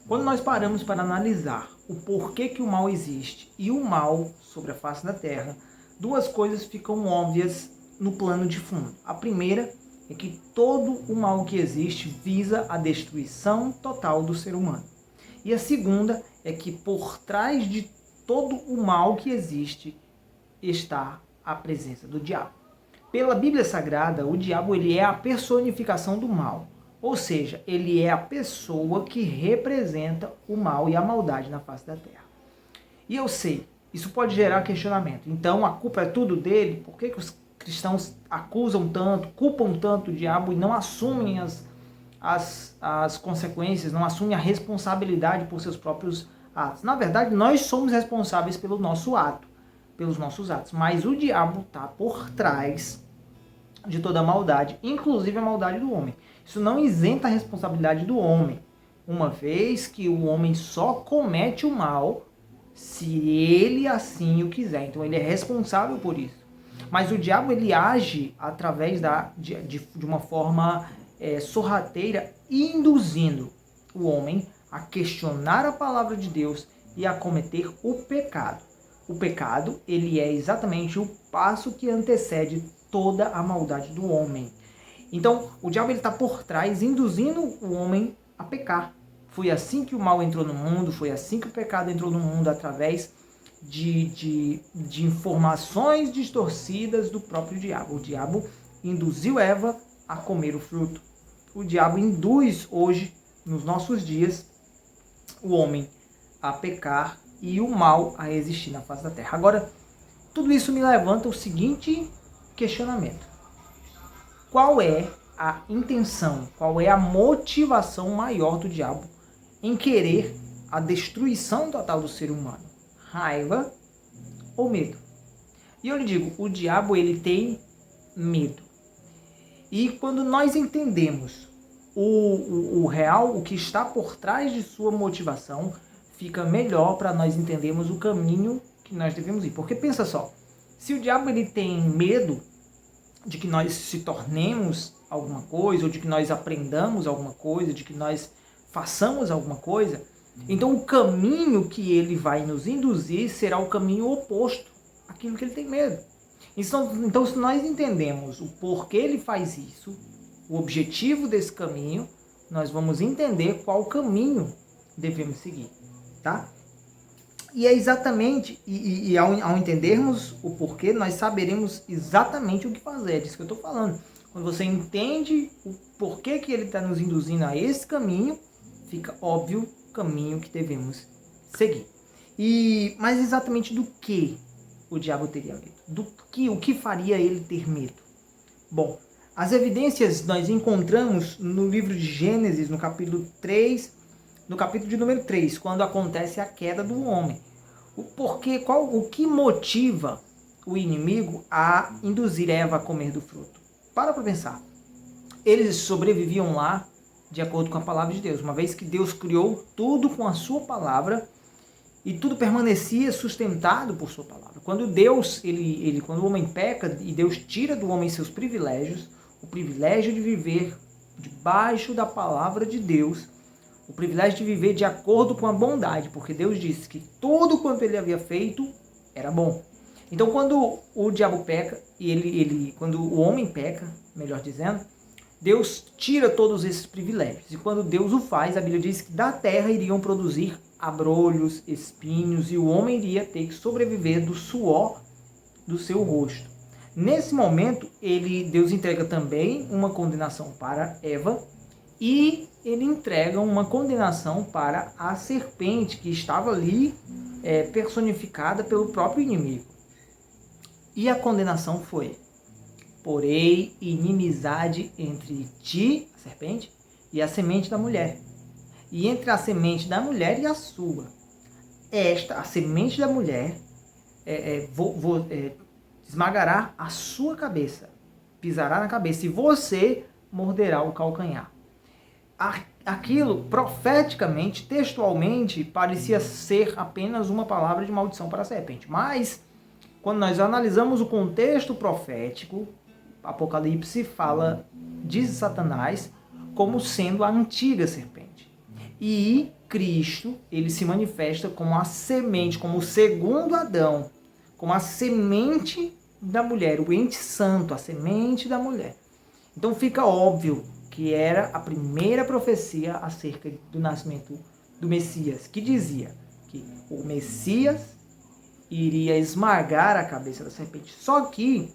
Quando nós paramos para analisar o porquê que o mal existe e o mal sobre a face da Terra, duas coisas ficam óbvias no plano de fundo. A primeira é que todo o mal que existe visa a destruição total do ser humano. E a segunda é que por trás de todo o mal que existe está a presença do diabo. Pela Bíblia Sagrada, o diabo ele é a personificação do mal. Ou seja, ele é a pessoa que representa o mal e a maldade na face da terra. E eu sei, isso pode gerar questionamento. Então, a culpa é tudo dele? Por que os cristãos acusam tanto, culpam tanto o diabo e não assumem as consequências, não assumem a responsabilidade por seus próprios atos? Na verdade, nós somos responsáveis pelo nosso ato, pelos nossos atos. Mas o diabo está por trás de toda a maldade, inclusive a maldade do homem. Isso não isenta a responsabilidade do homem, uma vez que o homem só comete o mal se ele assim o quiser. Então ele é responsável por isso. Mas o diabo ele age através de uma forma sorrateira, induzindo o homem a questionar a palavra de Deus e a cometer o pecado. O pecado ele é exatamente o passo que antecede toda a maldade do homem. Então, o diabo está por trás, induzindo o homem a pecar. Foi assim que o mal entrou no mundo, foi assim que o pecado entrou no mundo, através de informações distorcidas do próprio diabo. O diabo induziu Eva a comer o fruto. O diabo induz hoje, nos nossos dias, o homem a pecar e o mal a existir na face da terra. Agora, tudo isso me levanta o seguinte questionamento. Qual é a intenção, qual é a motivação maior do diabo em querer a destruição total do ser humano? Raiva ou medo? E eu lhe digo, o diabo ele tem medo. E quando nós entendemos o real, o que está por trás de sua motivação, fica melhor para nós entendermos o caminho que nós devemos ir. Porque pensa só, se o diabo ele tem medo de que nós se tornemos alguma coisa, ou de que nós aprendamos alguma coisa, de que nós façamos alguma coisa, então o caminho que ele vai nos induzir será o caminho oposto àquilo que ele tem medo. Então se nós entendemos o porquê ele faz isso, o objetivo desse caminho, nós vamos entender qual caminho devemos seguir, tá? E é exatamente, ao entendermos o porquê, nós saberemos exatamente o que fazer. É disso que eu estou falando. Quando você entende o porquê que ele está nos induzindo a esse caminho, fica óbvio o caminho que devemos seguir. Mas exatamente do que o diabo teria medo? O que faria ele ter medo? Bom, as evidências nós encontramos no livro de Gênesis, no capítulo 3, no capítulo de número 3, quando acontece a queda do homem. O que motiva o inimigo a induzir Eva a comer do fruto? Para pensar. Eles sobreviviam lá de acordo com a palavra de Deus, uma vez que Deus criou tudo com a sua palavra e tudo permanecia sustentado por sua palavra. Quando quando o homem peca e Deus tira do homem seus privilégios, o privilégio de viver debaixo da palavra de Deus, o privilégio de viver de acordo com a bondade, porque Deus disse que tudo quanto ele havia feito era bom. Então, quando o diabo peca, quando o homem peca, melhor dizendo, Deus tira todos esses privilégios. E quando Deus o faz, a Bíblia diz que da terra iriam produzir abrolhos, espinhos, e o homem iria ter que sobreviver do suor do seu rosto. Nesse momento, Deus entrega também uma condenação para Eva, e ele entrega uma condenação para a serpente, que estava ali personificada pelo próprio inimigo. E a condenação foi: porei inimizade entre ti, a serpente, e a semente da mulher, e entre a semente da mulher e a sua. A semente da mulher, esmagará a sua cabeça, pisará na cabeça, e você morderá o calcanhar. Aquilo, profeticamente, textualmente, parecia ser apenas uma palavra de maldição para a serpente. Mas, quando nós analisamos o contexto profético, Apocalipse diz Satanás como sendo a antiga serpente. E Cristo, ele se manifesta como a semente, como o segundo Adão, como a semente da mulher, o ente santo, a semente da mulher. Então fica óbvio que era a primeira profecia acerca do nascimento do Messias, que dizia que o Messias iria esmagar a cabeça da serpente. Só que,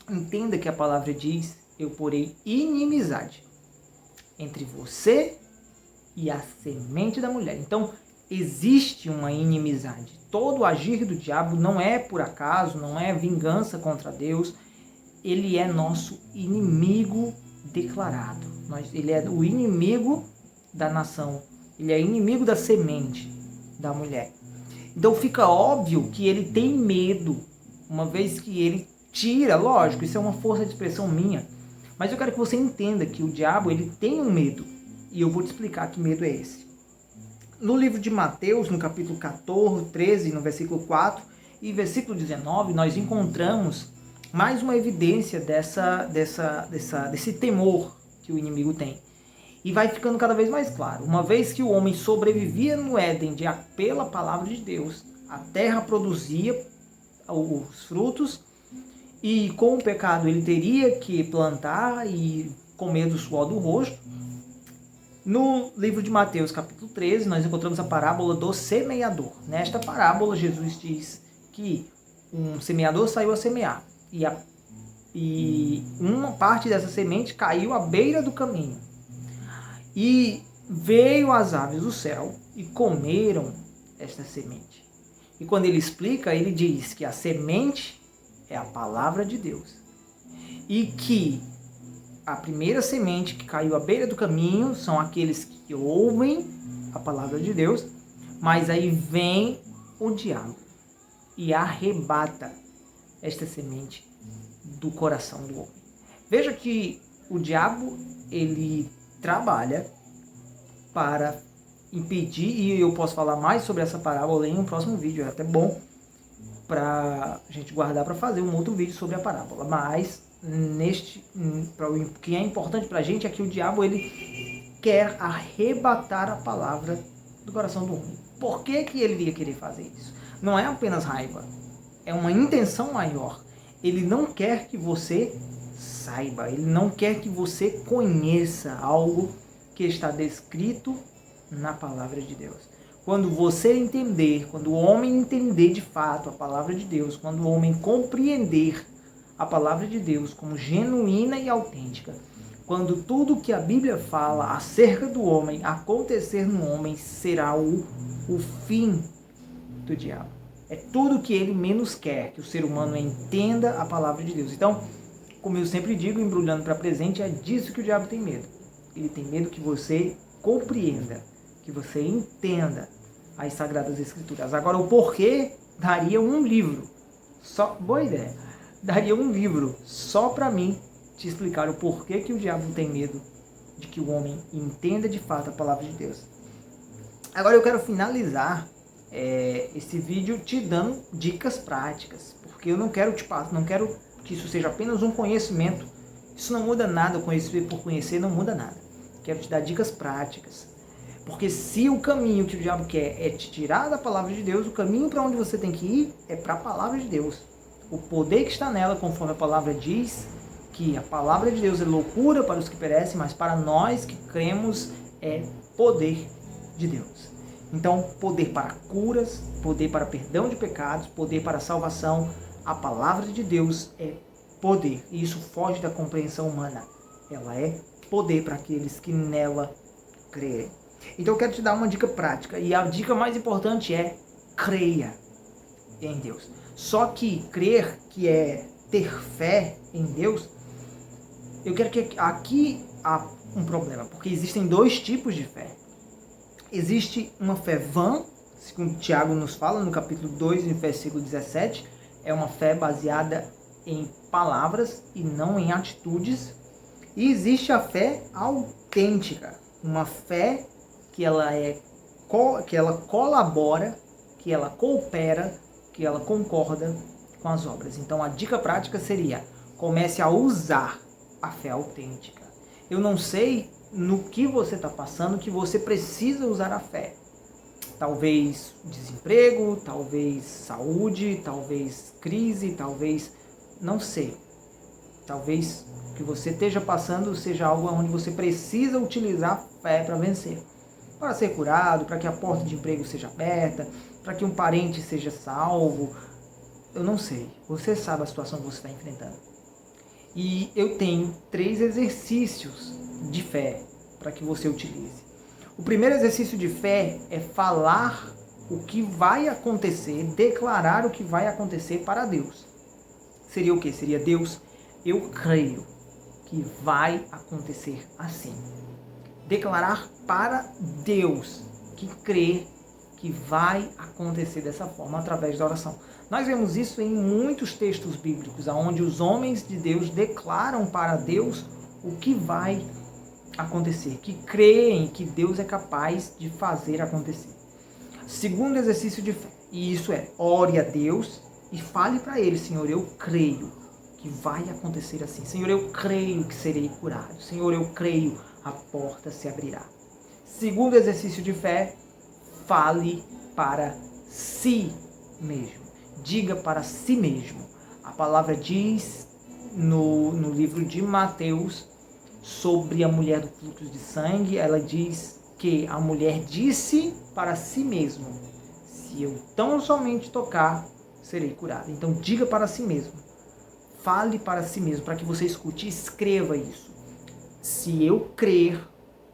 entenda que a palavra diz, eu porei inimizade entre você e a semente da mulher. Então, existe uma inimizade. Todo o agir do diabo não é por acaso, não é vingança contra Deus. Ele é nosso inimigo declarado. Ele é o inimigo da nação. Ele é inimigo da semente da mulher. Então fica óbvio que ele tem medo, uma vez que ele tira, lógico, isso é uma força de expressão minha, mas eu quero que você entenda que o diabo ele tem um medo, e eu vou te explicar que medo é esse. No livro de Mateus, no capítulo 14, 13, no versículo 4 e versículo 19, nós encontramos mais uma evidência desse temor que o inimigo tem. E vai ficando cada vez mais claro. Uma vez que o homem sobrevivia no Éden pela palavra de Deus, a terra produzia os frutos, e com o pecado ele teria que plantar e comer do suor do rosto. No livro de Mateus, capítulo 13, nós encontramos a parábola do semeador. Nesta parábola, Jesus diz que um semeador saiu a semear, e uma parte dessa semente caiu à beira do caminho. E veio as aves do céu e comeram esta semente. E quando ele explica, ele diz que a semente é a palavra de Deus. E que a primeira semente que caiu à beira do caminho são aqueles que ouvem a palavra de Deus, mas aí vem o diabo e arrebata esta semente do coração do homem. Veja que o diabo, ele trabalha para impedir, e eu posso falar mais sobre essa parábola em um próximo vídeo, é até bom para a gente guardar para fazer um outro vídeo sobre a parábola, mas o que é importante para a gente é que o diabo ele quer arrebatar a palavra do coração do homem. Por que ele iria querer fazer isso? Não é apenas raiva, é uma intenção maior. Ele não quer que você saiba, ele não quer que você conheça algo que está descrito na palavra de Deus. Quando você entender, quando o homem entender de fato a palavra de Deus, quando o homem compreender a palavra de Deus como genuína e autêntica, quando tudo que a Bíblia fala acerca do homem acontecer no homem, será o fim do diabo. É tudo que ele menos quer, que o ser humano entenda a palavra de Deus. Então, como eu sempre digo, embrulhando para presente, é disso que o diabo tem medo. Ele tem medo que você compreenda, que você entenda as Sagradas Escrituras. Agora, o porquê daria um livro. Boa ideia. Daria um livro só para mim te explicar o porquê que o diabo tem medo de que o homem entenda de fato a palavra de Deus. Agora eu quero finalizar esse vídeo te dando dicas práticas, porque eu não quero que isso seja apenas um conhecimento. Isso não muda nada, conhecer por conhecer não muda nada. Quero te dar dicas práticas, porque se o caminho que o diabo quer é te tirar da palavra de Deus, o caminho para onde você tem que ir é para a palavra de Deus. O poder que está nela, conforme a palavra diz, que a palavra de Deus é loucura para os que perecem, mas para nós que cremos é poder de Deus. Então, poder para curas, poder para perdão de pecados, poder para salvação. A palavra de Deus é poder. E isso foge da compreensão humana. Ela é poder para aqueles que nela crerem. Então, eu quero te dar uma dica prática. E a dica mais importante é creia em Deus. Só que crer, que é ter fé em Deus, eu quero que aqui há um problema. Porque existem dois tipos de fé. Existe uma fé vã, segundo Tiago nos fala no capítulo 2, no versículo 17, é uma fé baseada em palavras e não em atitudes. E existe a fé autêntica, uma fé que ela colabora, que ela coopera, que ela concorda com as obras. Então a dica prática seria: comece a usar a fé autêntica. Eu não sei no que você está passando que você precisa usar a fé. Talvez desemprego, talvez saúde, talvez crise, talvez, não sei. Talvez o que você esteja passando seja algo onde você precisa utilizar a fé para vencer. Para ser curado, para que a porta de emprego seja aberta, para que um parente seja salvo. Eu não sei. Você sabe a situação que você está enfrentando. E eu tenho 3 exercícios de fé para que você utilize. O primeiro exercício de fé é falar o que vai acontecer, declarar o que vai acontecer para Deus. Seria o quê? Seria: Deus, eu creio que vai acontecer assim. Declarar para Deus que crê que vai acontecer dessa forma através da oração. Nós vemos isso em muitos textos bíblicos, onde os homens de Deus declaram para Deus o que vai acontecer, que creem que Deus é capaz de fazer acontecer. Segundo exercício de fé, e isso é: ore a Deus e fale para Ele: Senhor, eu creio que vai acontecer assim. Senhor, eu creio que serei curado. Senhor, eu creio, a porta se abrirá. Segundo exercício de fé, fale para si mesmo. Diga para si mesmo. A palavra diz no livro de Mateus sobre a mulher do fluxo de sangue. Ela diz que a mulher disse para si mesma: se eu tão somente tocar, serei curada. Então diga para si mesmo. Fale para si mesmo, para que você escute e escreva isso. Se eu crer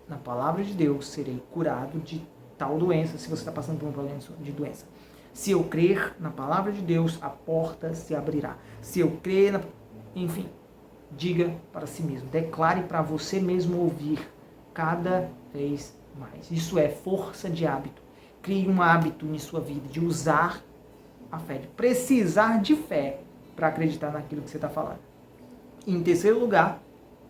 na palavra de Deus, serei curado de tal doença, se você está passando por um problema de doença. Se eu crer na palavra de Deus, a porta se abrirá. Se eu crer, enfim, diga para si mesmo. Declare para você mesmo ouvir cada vez mais. Isso é força de hábito. Crie um hábito em sua vida de usar a fé, de precisar de fé para acreditar naquilo que você está falando. Em terceiro lugar,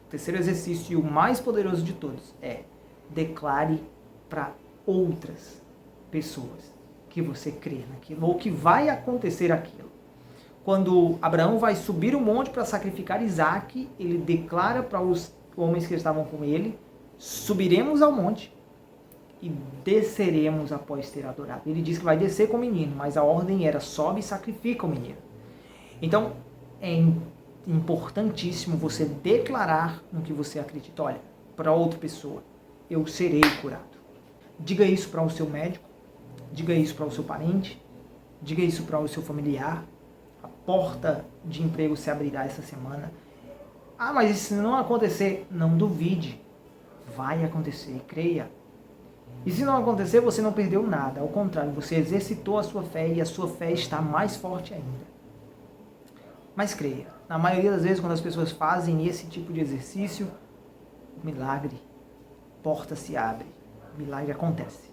o terceiro exercício e o mais poderoso de todos é: declare para outras pessoas que você crê naquilo, ou que vai acontecer aquilo. Quando Abraão vai subir o monte para sacrificar Isaque, ele declara para os homens que estavam com ele: subiremos ao monte e desceremos após ter adorado. Ele diz que vai descer com o menino, mas a ordem era: sobe e sacrifica o menino. Então, é importantíssimo você declarar no que você acredita. Olha, para outra pessoa: eu serei curado. Diga isso para o seu médico, diga isso para o seu parente, diga isso para o seu familiar. A porta de emprego se abrirá essa semana. Ah, mas e se não acontecer? Não duvide. Vai acontecer, creia. E se não acontecer, você não perdeu nada. Ao contrário, você exercitou a sua fé e a sua fé está mais forte ainda. Mas creia, na maioria das vezes, quando as pessoas fazem esse tipo de exercício, milagre, porta se abre, milagre acontece.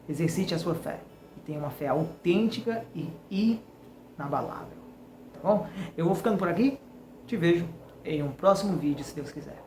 Exercite a sua fé e tenha uma fé autêntica e inabalável. Tá bom? Eu vou ficando por aqui, te vejo em um próximo vídeo, se Deus quiser.